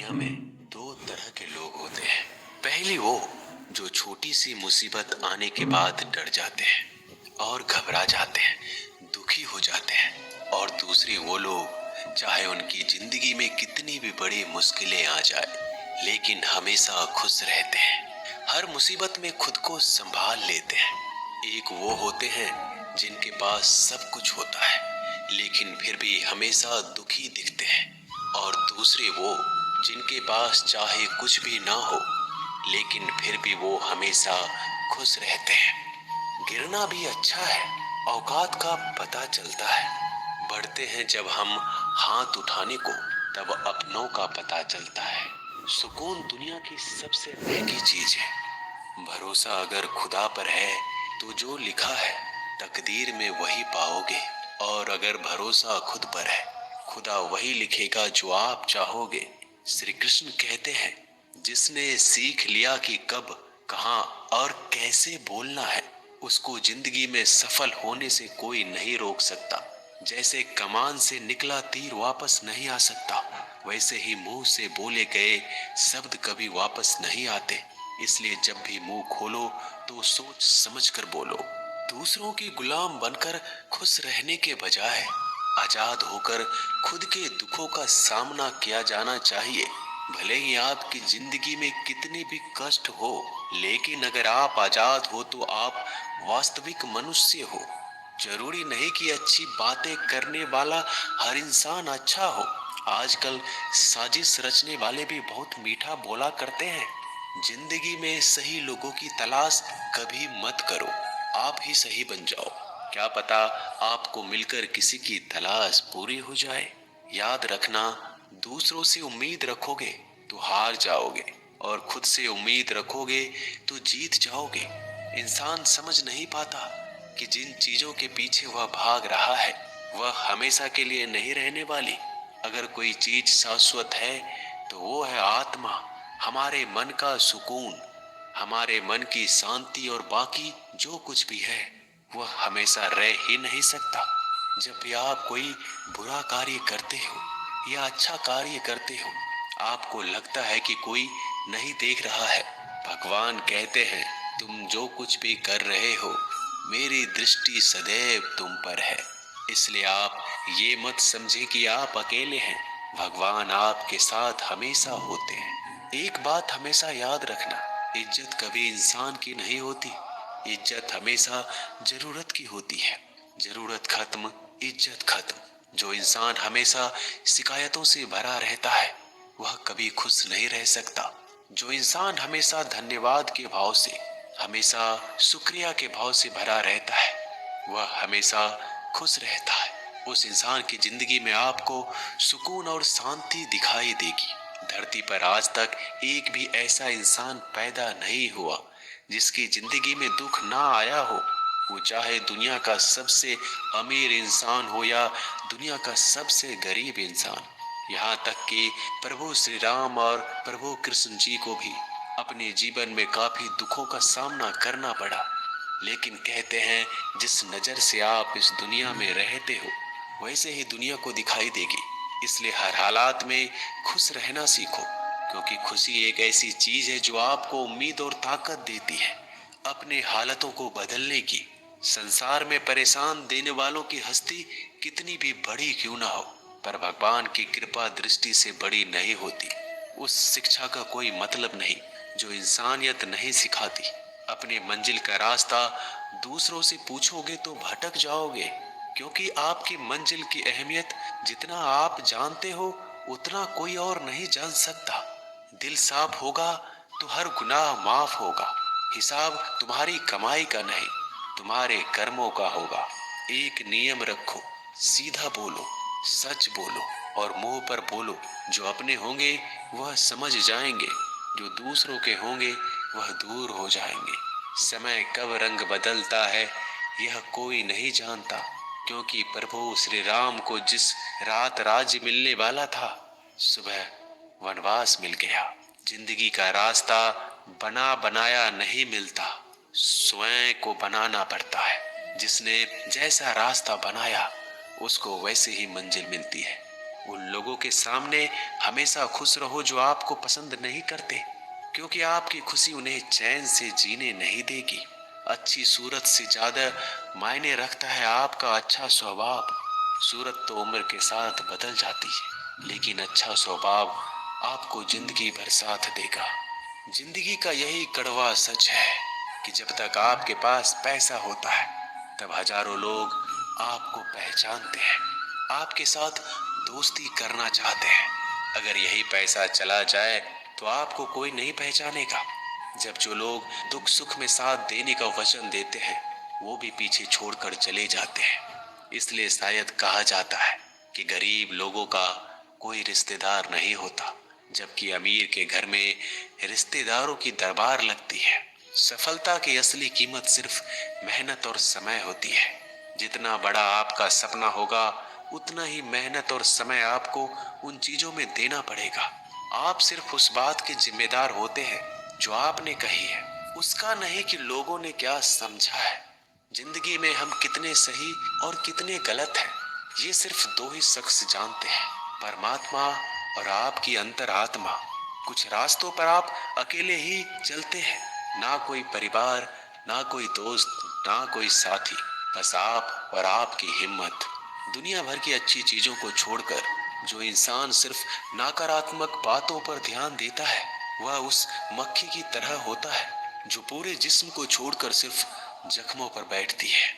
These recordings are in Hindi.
दुनिया में दो तरह के लोग होते हैं। पहली वो जो छोटी सी मुसीबत आने के बाद डर जाते हैं और घबरा जाते हैं, दुखी हो जाते हैं। और दूसरे वो लोग चाहे उनकी जिंदगी में कितनी भी बड़ी मुश्किलें आ जाए लेकिन हमेशा खुश रहते हैं, हर मुसीबत में खुद को संभाल लेते हैं। एक वो होते हैं जिनके पास सब कुछ होता है लेकिन फिर भी हमेशा दुखी दिखते हैं, और दूसरे वो जिनके पास चाहे कुछ भी ना हो लेकिन फिर भी वो हमेशा खुश रहते हैं। गिरना भी अच्छा है, औकात का पता चलता है। बढ़ते हैं जब हम हाथ उठाने को, तब अपनों का पता चलता है। सुकून दुनिया की सबसे महंगी चीज है। भरोसा अगर खुदा पर है तो जो लिखा है तकदीर में वही पाओगे, और अगर भरोसा खुद पर है खुदा वही लिखेगा जो आप चाहोगे। श्री कृष्ण कहते हैं, जिसने सीख लिया कि कब, कहां और कैसे बोलना है, उसको जिंदगी में सफल होने से कोई नहीं रोक सकता। जैसे कमान से निकला तीर वापस नहीं आ सकता, वैसे ही मुंह से बोले गए शब्द कभी वापस नहीं आते। इसलिए जब भी मुंह खोलो तो सोच समझ कर बोलो। दूसरों की गुलाम बनकर खुश रहने के बजाय आजाद होकर खुद के दुखों का सामना किया जाना चाहिए। भले ही आपकी जिंदगी में कितने भी कष्ट हो, लेकिन अगर आप आजाद हो तो आप वास्तविक मनुष्य हो। जरूरी नहीं कि अच्छी बातें करने वाला हर इंसान अच्छा हो। आजकल साजिश रचने वाले भी बहुत मीठा बोला करते हैं। जिंदगी में सही लोगों की तलाश कभी मत करो, आप ही सही बन जाओ। क्या पता आपको मिलकर किसी की तलाश पूरी हो जाए। याद रखना, दूसरों से उम्मीद रखोगे तो हार जाओगे, और खुद से उम्मीद रखोगे तो जीत जाओगे। इंसान समझ नहीं पाता कि जिन चीजों के पीछे वह भाग रहा है वह हमेशा के लिए नहीं रहने वाली। अगर कोई चीज शाश्वत है तो वो है आत्मा, हमारे मन का सुकून, हमारे मन की शांति। और बाकी जो कुछ भी है वह हमेशा रह ही नहीं सकता। जब भी आप कोई बुरा कार्य करते हो या अच्छा कार्य करते हो, आपको लगता है कि कोई नहीं देख रहा है। भगवान कहते हैं, तुम जो कुछ भी कर रहे हो मेरी दृष्टि सदैव तुम पर है। इसलिए आप ये मत समझे कि आप अकेले हैं, भगवान आपके साथ हमेशा होते हैं। एक बात हमेशा याद रखना, इज्जत कभी इंसान की नहीं होती, इज्जत हमेशा जरूरत की होती है। जरूरत खत्म, इज्जत खत्म। जो इंसान हमेशा शिकायतों से भरा रहता है वह कभी खुश नहीं रह सकता। जो इंसान हमेशा धन्यवाद के भाव से, हमेशा शुक्रिया के भाव से भरा रहता है वह हमेशा खुश रहता है। उस इंसान की जिंदगी में आपको सुकून और शांति दिखाई देगी। धरती पर आज तक एक भी ऐसा इंसान पैदा नहीं हुआ जिसकी जिंदगी में दुख ना आया हो। वो चाहे दुनिया का सबसे अमीर इंसान हो या दुनिया का सबसे गरीब इंसान। यहाँ तक कि प्रभु श्री राम और प्रभु कृष्ण जी को भी अपने जीवन में काफी दुखों का सामना करना पड़ा। लेकिन कहते हैं, जिस नजर से आप इस दुनिया में रहते हो वैसे ही दुनिया को दिखाई देगी। इसलिए हर हालात में खुश रहना सीखो, क्योंकि खुशी एक ऐसी चीज है जो आपको उम्मीद और ताकत देती है अपने हालातों को बदलने की। संसार में परेशान देने वालों की हस्ती कितनी भी बड़ी क्यों ना हो, पर भगवान की कृपा दृष्टि से बड़ी नहीं होती। उस शिक्षा का कोई मतलब नहीं जो इंसानियत नहीं सिखाती। अपने मंजिल का रास्ता दूसरों से पूछोगे तो भटक जाओगे, क्योंकि आपकी मंजिल की अहमियत जितना आप जानते हो उतना कोई और नहीं जान सकता। दिल साफ होगा तो हर गुनाह माफ होगा। हिसाब तुम्हारी कमाई का नहीं, तुम्हारे कर्मों का होगा। एक नियम रखो, सीधा बोलो, सच बोलो और मुंह पर बोलो। जो अपने होंगे वह समझ जाएंगे, जो दूसरों के होंगे वह दूर हो जाएंगे। समय कब रंग बदलता है यह कोई नहीं जानता, क्योंकि प्रभु श्री राम को जिस रात राज्य मिलने वाला था सुबह वनवास मिल गया। जिंदगी का रास्ता बना बनाया नहीं मिलता, स्वयं को बनाना पड़ता है। जिसने जैसा रास्ता बनाया उसको वैसे ही मंजिल मिलती है। उन लोगों के सामने हमेशा खुश रहो जो आपको पसंद नहीं करते, क्योंकि आपकी खुशी उन्हें चैन से जीने नहीं देगी। अच्छी सूरत से ज्यादा मायने रखता है आपका अच्छा स्वभाव। सूरत तो उम्र के साथ बदल जाती है, लेकिन अच्छा स्वभाव आपको जिंदगी भर साथ देगा। जिंदगी का यही कड़वा सच है कि जब तक आपके पास पैसा होता है, तब हजारों लोग आपको पहचानते हैं, आपके साथ दोस्ती करना चाहते हैं। अगर यही पैसा चला जाए तो आपको कोई नहीं पहचानेगा। जब जो लोग दुख सुख में साथ देने का वचन देते हैं, वो भी पीछे छोड़कर चले जाते हैं। इसलिए शायद कहा जाता है कि गरीब लोगों का कोई रिश्तेदार नहीं होता, जबकि अमीर के घर में रिश्तेदारों की दरबार लगती है। सफलता की असली कीमत सिर्फ मेहनत और समय होती है। जितना बड़ा आपका सपना होगा, उतना ही मेहनत और समय आपको उन चीजों में देना पड़ेगा। आप सिर्फ उस बात के जिम्मेदार होते हैं जो आपने कही है, उसका नहीं कि लोगों ने क्या समझा है। जिंदगी में हम कितने सही और कितने गलत हैं, ये सिर्फ दो ही शख्स जानते हैं, परमात्मा और आपकी अंतरात्मा। कुछ रास्तों पर आप अकेले ही चलते हैं, ना कोई परिवार, ना कोई दोस्त, ना कोई साथी, बस आप और आपकी हिम्मत। दुनिया भर की अच्छी चीजों को छोड़कर जो इंसान सिर्फ नकारात्मक बातों पर ध्यान देता है, वह उस मक्खी की तरह होता है जो पूरे जिस्म को छोड़कर सिर्फ जख्मों पर बैठती है।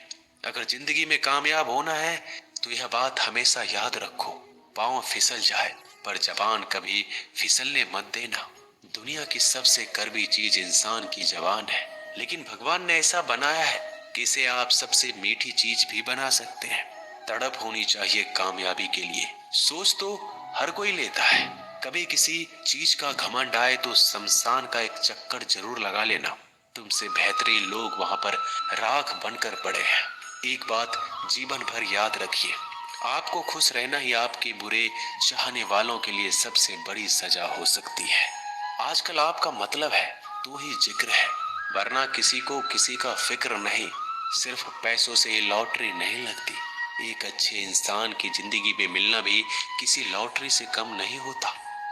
अगर जिंदगी में कामयाब होना है तो यह बात हमेशा याद रखो, पाँव फिसल जाए पर जबान कभी फिसलने मत देना। दुनिया की सबसे कड़वी चीज इंसान की जबान है, लेकिन भगवान ने ऐसा बनाया है कि इसे आप सबसे मीठी चीज भी बना सकते हैं। तड़प होनी चाहिए कामयाबी के लिए। सोच तो हर कोई लेता है, कभी किसी चीज का घमंड आए तो शमशान का एक चक्कर जरूर लगा लेना। तुमसे बेहतरीन लोग वहां पर राख बनकर पड़े हैं। एक बात जीवन भर याद रखिए, आपको खुश रहना ही आपके बुरे चाहने वालों के लिए सबसे बड़ी सजा हो सकती है। आजकल आपका मतलब है तो ही जिक्र है, वरना किसी को किसी का फिक्र नहीं। सिर्फ पैसों से ये लॉटरी नहीं लगती। एक अच्छे इंसान की जिंदगी में मिलना भी किसी लॉटरी से कम नहीं होता।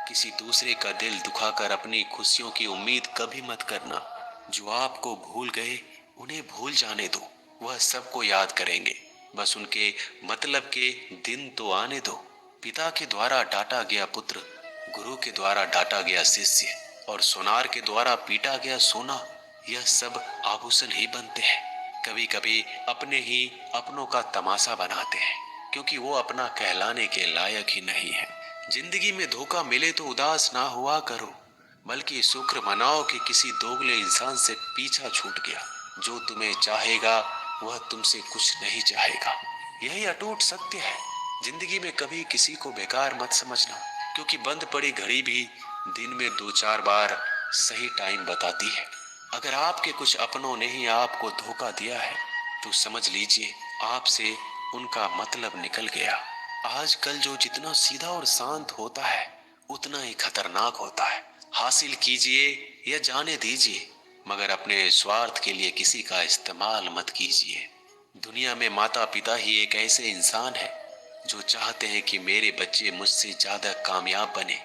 किसी दूसरे का दिल दुखाकर अपनी खुशियों की उम्मीद कभी मत करना। जो आपको भूल गए उन्हें भूल जाने दो, वह सबको याद करेंगे, बस उनके मतलब के दिन तो आने दो। पिता के द्वारा डांटा गया पुत्र, गुरु के द्वारा डांटा गया शिष्य, और सोनार के द्वारा पीटा गया सोना, यह सब आभूषण ही बनते हैं। कभी कभी अपने ही अपनों का तमाशा बनाते हैं, क्योंकि वो अपना कहलाने के लायक ही नहीं है। जिंदगी में धोखा मिले तो उदास ना हुआ करो, बल्कि शुक्र मनाओ कि किसी दोगले इंसान से पीछा छूट गया। जो तुम्हें चाहेगा वह तुमसे कुछ नहीं चाहेगा, यही अटूट सत्य है। जिंदगी में कभी किसी को बेकार मत समझना, क्योंकि बंद पड़ी घड़ी भी दिन में 2-4 बार सही टाइम बताती है। अगर आपके कुछ अपनों ने ही आपको धोखा दिया है तो समझ लीजिए आपसे उनका मतलब निकल गया। आजकल जो जितना सीधा और शांत होता है उतना ही खतरनाक होता है। हासिल कीजिए या जाने दीजिए, मगर अपने स्वार्थ के लिए किसी का इस्तेमाल मत कीजिए। दुनिया में माता पिता ही एक ऐसे इंसान है जो चाहते हैं कि मेरे बच्चे मुझसे ज्यादा कामयाब बने,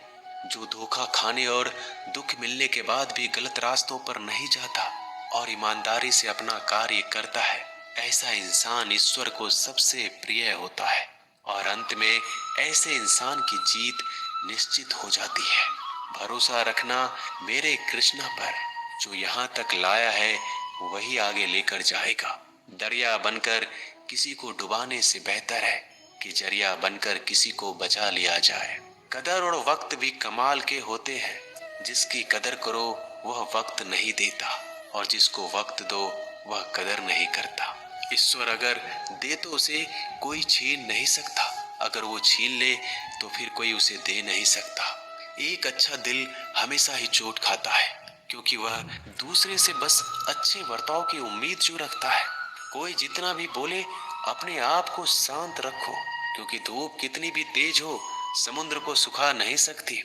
जो धोखा खाने और दुख मिलने के बाद भी गलत रास्तों पर नहीं जाता और ईमानदारी से अपना कार्य करता है। ऐसा इंसान ईश्वर को सबसे प्रिय होता है और अंत में ऐसे इंसान की जीत निश्चित हो जाती है। भरोसा रखना मेरे कृष्णा पर, जो यहाँ तक लाया है वही आगे लेकर जाएगा। दरिया बनकर किसी को डुबाने से बेहतर है कि जरिया बनकर किसी को बचा लिया जाए। कदर और वक्त भी कमाल के होते हैं, जिसकी कदर करो वह वक्त नहीं देता और जिसको वक्त दो वह कदर नहीं करता। ईश्वर अगर दे तो उसे कोई छीन नहीं सकता, अगर वो छीन ले तो फिर कोई उसे दे नहीं सकता। एक अच्छा दिल हमेशा ही चोट खाता है, क्योंकि वह दूसरे से बस अच्छे बर्ताव की उम्मीद जो रखता है। कोई जितना भी बोले अपने आप को शांत रखो, क्योंकि धूप कितनी भी तेज हो समुद्र को सुखा नहीं सकती।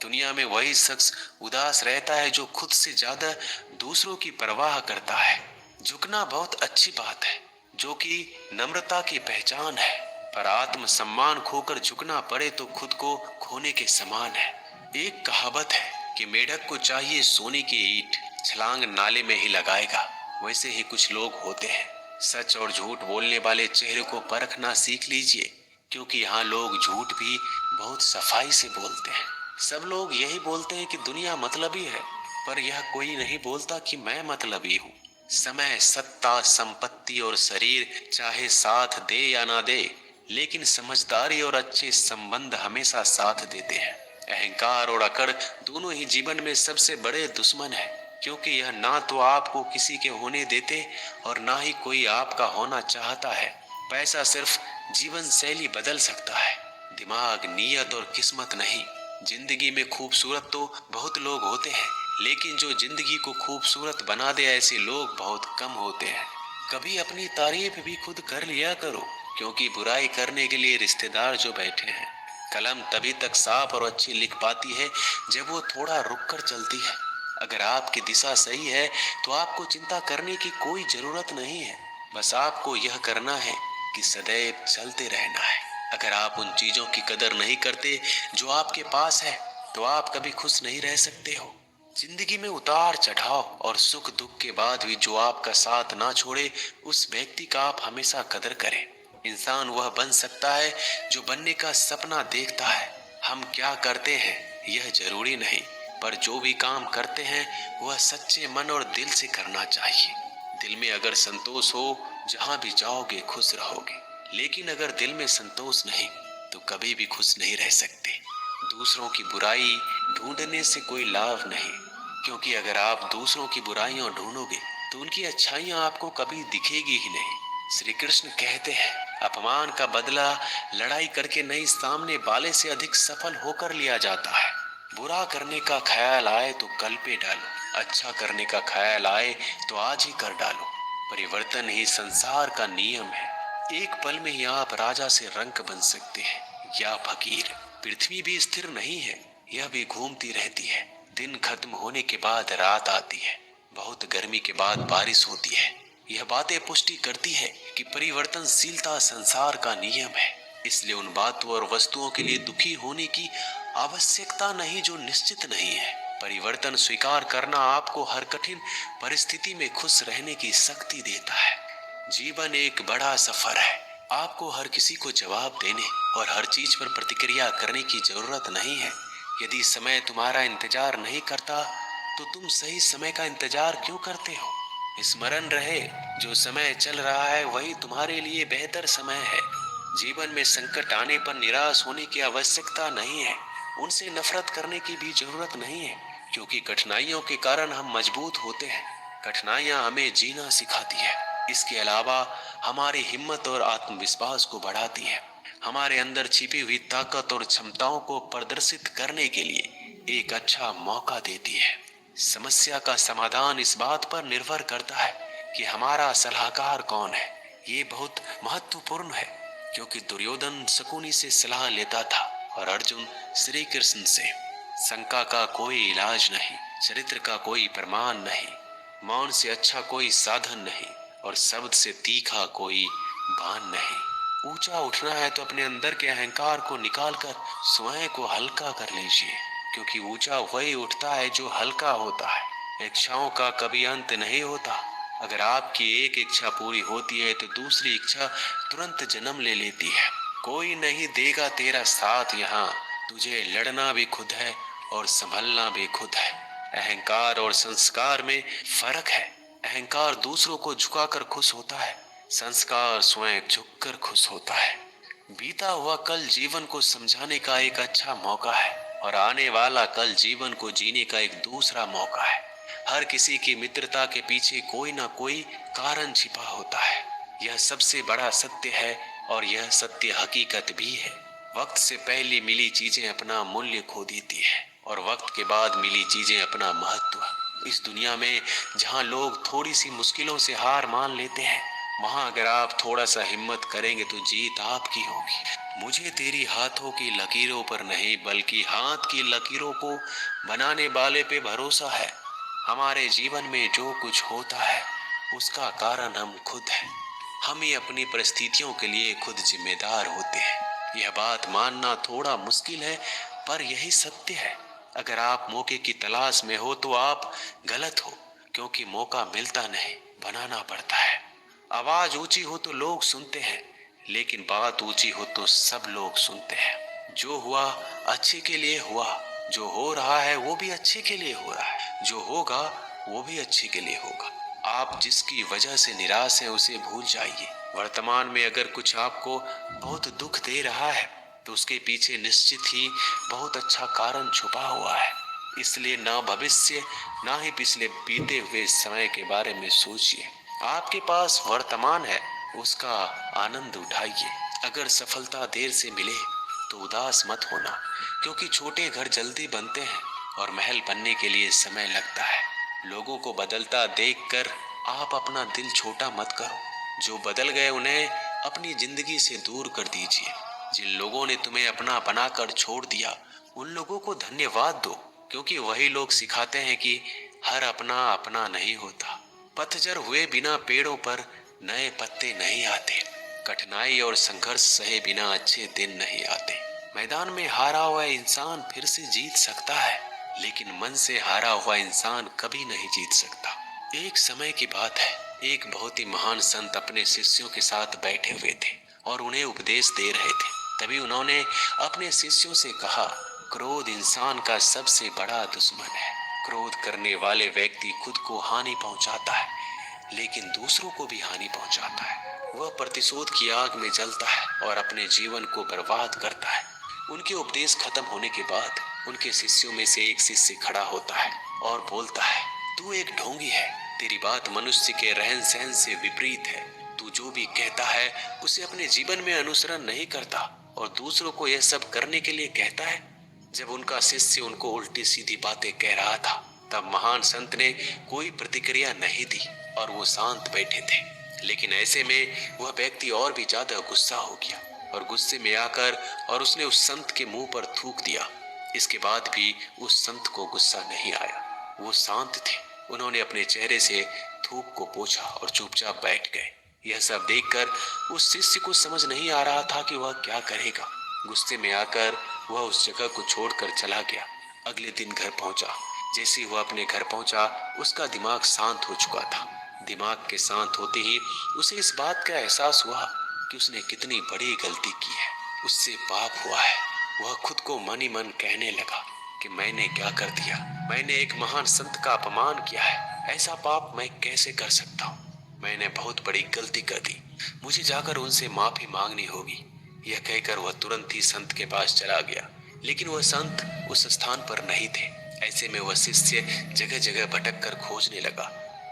दुनिया में वही शख्स उदास रहता है जो खुद से ज्यादा दूसरों की परवाह करता है। झुकना बहुत अच्छी बात है, जो कि नम्रता की पहचान है। पर आत्म सम्मान खोकर झुकना पड़े तो खुद को खोने के समान है। एक कहावत है कि मेढक को चाहिए सोने की ईंट, छलांग नाले में ही लगाएगा। वैसे ही कुछ लोग होते हैं। सच और झूठ बोलने वाले चेहरे को परखना सीख लीजिए, क्योंकि यहाँ लोग झूठ भी बहुत सफाई से बोलते हैं। सब लोग यही बोलते हैं कि दुनिया मतलबी है, पर यह कोई नहीं बोलता कि मैं मतलबी हूँ। समय, सत्ता, संपत्ति और शरीर चाहे साथ दे या ना दे, लेकिन समझदारी और अच्छे संबंध हमेशा साथ देते हैं। अहंकार और अकड़ दोनों ही जीवन में सबसे बड़े दुश्मन है, क्योंकि यह ना तो आपको किसी के होने देते और ना ही कोई आपका होना चाहता है। पैसा सिर्फ जीवन शैली बदल सकता है, दिमाग, नीयत और किस्मत नहीं। जिंदगी में खूबसूरत तो बहुत लोग होते हैं, लेकिन जो जिंदगी को खूबसूरत बना दे ऐसे लोग बहुत कम होते हैं। कभी अपनी तारीफ भी खुद कर लिया करो, क्योंकि बुराई करने के लिए रिश्तेदार जो बैठे हैं। कलम तभी तक साफ और अच्छी लिख पाती है जब वो थोड़ा रुक कर चलती है। अगर आपकी दिशा सही है तो आपको चिंता करने की कोई जरूरत नहीं है। बस आपको यह करना है कि सदैव चलते रहना है। अगर आप उन चीजों की कदर नहीं करते जो आपके पास है, तो आप कभी खुश नहीं रह सकते हो। जिंदगी में उतार चढ़ाव और सुख दुख के बाद भी जो आपका साथ ना छोड़े, उस व्यक्ति का आप हमेशा कदर करें। इंसान वह बन सकता है जो बनने का सपना देखता है। हम क्या करते हैं यह जरूरी नहीं, पर जो भी काम करते हैं वह सच्चे मन और दिल से करना चाहिए। दिल में अगर संतोष हो, जहां भी जाओगे खुश रहोगे। लेकिन अगर दिल में संतोष नहीं तो कभी भी खुश नहीं रह सकते। दूसरों की बुराई ढूंढने से कोई लाभ नहीं, क्योंकि अगर आप दूसरों की बुराइयां ढूंढोगे तो उनकी अच्छाइयां आपको कभी दिखेगी ही नहीं। श्री कृष्ण कहते हैं, अपमान का बदला लड़ाई करके नहीं, सामने वाले से अधिक सफल होकर लिया जाता है। बुरा करने का ख्याल आए तो कल पे डालो, अच्छा करने का ख्याल आए तो आज ही कर डालो। परिवर्तन ही संसार का नियम है। एक पल में ही आप राजा से रंक बन सकते हैं या फकीर। पृथ्वी भी स्थिर नहीं है, यह भी घूमती रहती है। दिन खत्म होने के बाद रात आती है, बहुत गर्मी के बाद बारिश होती है। यह बातें पुष्टि करती है कि परिवर्तनशीलता संसार का नियम है। इसलिए उन बातों और वस्तुओं के लिए दुखी होने की आवश्यकता नहीं जो निश्चित नहीं है। परिवर्तन स्वीकार करना आपको हर कठिन परिस्थिति में खुश रहने की शक्ति देता है। जीवन एक बड़ा सफर है। आपको हर किसी को जवाब देने और हर चीज पर प्रतिक्रिया करने की जरूरत नहीं है। यदि समय तुम्हारा इंतजार नहीं करता तो तुम सही समय का इंतजार क्यों करते हो? स्मरण रहे, जो समय चल रहा है वही तुम्हारे लिए बेहतर समय है। जीवन में संकट आने पर निराश होने की आवश्यकता नहीं है। उनसे नफरत करने की भी जरूरत नहीं है, क्योंकि कठिनाइयों के कारण हम मजबूत होते हैं। कठिनाइयां हमें जीना सिखाती है। इसके अलावा हमारी हिम्मत और आत्मविश्वास को बढ़ाती है। हमारे अंदर छिपी हुई ताकत और क्षमताओं को प्रदर्शित करने के लिए एक अच्छा मौका देती है। समस्या का समाधान इस बात पर निर्भर करता है कि हमारा सलाहकार कौन है। ये बहुत महत्वपूर्ण है, क्योंकि दुर्योधन शकुनी से सलाह लेता था और अर्जुन श्री कृष्ण से। शंका का कोई इलाज नहीं, चरित्र का कोई प्रमाण नहीं, मौन से अच्छा कोई साधन नहीं और शब्द से तीखा कोई बाण नहीं। ऊंचा उठना है तो अपने अंदर के अहंकार को निकालकर स्वयं को हल्का कर लीजिए, क्योंकि ऊंचा वही उठता है जो हल्का होता है। इच्छाओं का कभी अंत नहीं होता। अगर आपकी एक इच्छा पूरी होती है तो दूसरी इच्छा तुरंत जन्म ले लेती है। कोई नहीं देगा तेरा साथ यहाँ, तुझे लड़ना भी खुद है और संभलना भी खुद है। अहंकार और संस्कार में फर्क है। अहंकार दूसरों को झुकाकर खुश होता है, संस्कार स्वयं झुककर खुश होता है। बीता हुआ कल जीवन को समझाने का एक अच्छा मौका है और आने वाला कल जीवन को जीने का एक दूसरा मौका है। हर किसी की मित्रता के पीछे कोई ना कोई कारण छिपा होता है। यह सबसे बड़ा सत्य है और यह सत्य हकीकत भी है। वक्त से पहले मिली चीजें अपना मूल्य खो देती है और वक्त के बाद मिली चीजें अपना महत्व। इस दुनिया में जहाँ लोग थोड़ी सी मुश्किलों से हार मान लेते हैं, वहाँ अगर आप थोड़ा सा हिम्मत करेंगे तो जीत आपकी होगी। मुझे तेरी हाथों की लकीरों पर नहीं, बल्कि हाथ की लकीरों को बनाने वाले पे भरोसा है। हमारे जीवन में जो कुछ होता है उसका कारण हम खुद हैं। हम ही अपनी परिस्थितियों के लिए खुद जिम्मेदार होते हैं। यह बात मानना थोड़ा मुश्किल है, पर यही सत्य है। अगर आप मौके की तलाश में हो तो आप गलत हो, क्योंकि मौका मिलता नहीं, बनाना पड़ता है। आवाज ऊंची हो तो लोग सुनते हैं, लेकिन बात ऊंची हो तो सब लोग सुनते हैं। जो हुआ अच्छे के लिए हुआ, जो हो रहा है वो भी अच्छे के लिए हो रहा है, जो होगा वो भी अच्छे के लिए होगा। आप जिसकी वजह से निराश हैं उसे भूल जाइए। वर्तमान में अगर कुछ आपको बहुत दुख दे रहा है तो उसके पीछे निश्चित ही बहुत अच्छा कारण छुपा हुआ है। इसलिए ना भविष्य ना ही पिछले बीते हुए समय के बारे में सोचिए। आपके पास वर्तमान है, उसका आनंद उठाइए। अगर सफलता देर से मिले तो उदास मत होना, क्योंकि छोटे घर जल्दी बनते हैं और महल बनने के लिए समय लगता है। लोगों को बदलता देखकर आप अपना दिल छोटा मत करो। जो बदल गए उन्हें अपनी जिंदगी से दूर कर दीजिए। जिन लोगों ने तुम्हें अपना बनाकर छोड़ दिया, उन लोगों को धन्यवाद दो, क्योंकि वही लोग सिखाते हैं कि हर अपना अपना नहीं होता। पतझड़ हुए बिना पेड़ों पर नए पत्ते नहीं आते। कठिनाई और संघर्ष सहे बिना अच्छे दिन नहीं आते। मैदान में हारा हुआ इंसान फिर से जीत सकता है, लेकिन मन से हारा हुआ इंसान कभी नहीं जीत सकता। एक समय की बात है, एक बहुत ही महान संत अपने शिष्यों के साथ बैठे हुए थे और उन्हें उपदेश दे रहे थे। तभी उन्होंने अपने शिष्यों से कहा, क्रोध इंसान का सबसे बड़ा दुश्मन है। क्रोध करने वाले व्यक्ति खुद को हानि पहुंचाता है, लेकिन दूसरों को भी हानि पहुंचाता है। वह प्रतिशोध की आग में जलता है और अपने जीवन को बर्बाद करता है। उनके उपदेश खत्म होने के बाद उनके शिष्यों में से एक शिष्य खड़ा होता है और बोलता है, तू एक ढोंगी है। तेरी बात मनुष्य के रहन सहन से विपरीत है। तू जो भी कहता है उसे अपने जीवन में अनुसरण नहीं करता और दूसरों को यह सब करने के लिए कहता है। जब उनका शिष्य उनको उल्टी सीधी बातें कह रहा था, तब महान संत ने कोई प्रतिक्रिया नहीं दी और वो शांत बैठे थे। लेकिन ऐसे में वह व्यक्ति और भी ज्यादा गुस्सा हो गया और गुस्से में आकर और उसने उस संत के मुंह पर थूक दिया। इसके बाद भी उस संत को गुस्सा नहीं आया। वो शांत थे। उन्होंने अपने चेहरे से थूक को पोंछा और चुपचाप बैठ गए। यह सब देखकर उस शिष्य को समझ नहीं आ रहा था कि वह क्या करेगा। गुस्से में आकर वह उस जगह को छोड़कर चला गया। अगले दिन घर पहुंचा। जैसे ही वह अपने घर पहुंचा, उसका दिमाग शांत हो चुका था। दिमाग के शांत होते ही उसे इस बात का एहसास हुआ कि उसने कितनी बड़ी गलती की है। उससे पाप हुआ है। वह खुद को मन ही मन कहने लगा कि मैंने क्या कर दिया। मैंने एक महान संत का अपमान किया है। ऐसा पाप मैं कैसे कर सकता हूँ। मैंने बहुत बड़ी गलती कर दी। मुझे जाकर उनसे माफी मांगनी होगी। यह कहकर वह तुरंत ही संत के पास चला गया, लेकिन वह संत उस स्थान पर नहीं थे। ऐसे में वह शिष्य जगह जगह भटक कर खोजने लगा।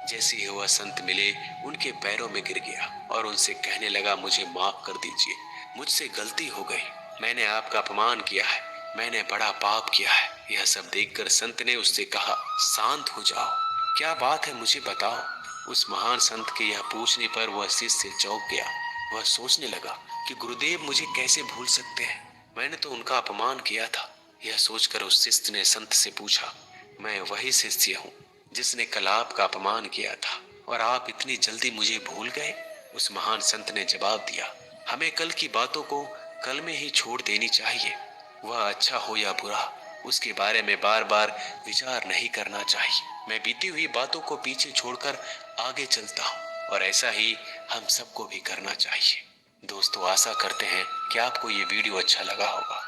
जैसे ही वह संत मिले, उनके पैरों में गिर गया और उनसे कहने लगा, मुझे माफ कर दीजिए, मुझसे गलती हो गई। मैंने आपका अपमान किया है। मैंने बड़ा पाप किया है। यह सब देखकर संत ने उससे कहा, शांत हो जाओ, क्या बात है मुझे बताओ। उस महान संत के यह पूछने पर वह शिष्य चौंक गया। वह सोचने लगा कि गुरुदेव मुझे कैसे भूल सकते हैं। मैंने तो उनका अपमान किया था। यह सोचकर उस शिष्य ने संत से पूछा, मैं वही शिष्य हूँ जिसने कल आपका अपमान किया था, और आप इतनी जल्दी मुझे भूल गए। उस महान संत ने जवाब दिया, हमें कल की बातों को कल में ही छोड़ देनी चाहिए। वह अच्छा हो या बुरा, उसके बारे में बार बार विचार नहीं करना चाहिए। मैं बीती हुई बातों को पीछे छोड़कर आगे चलता हूँ, और ऐसा ही हम सबको भी करना चाहिए। दोस्तों, आशा करते हैं कि आपको ये वीडियो अच्छा लगा होगा।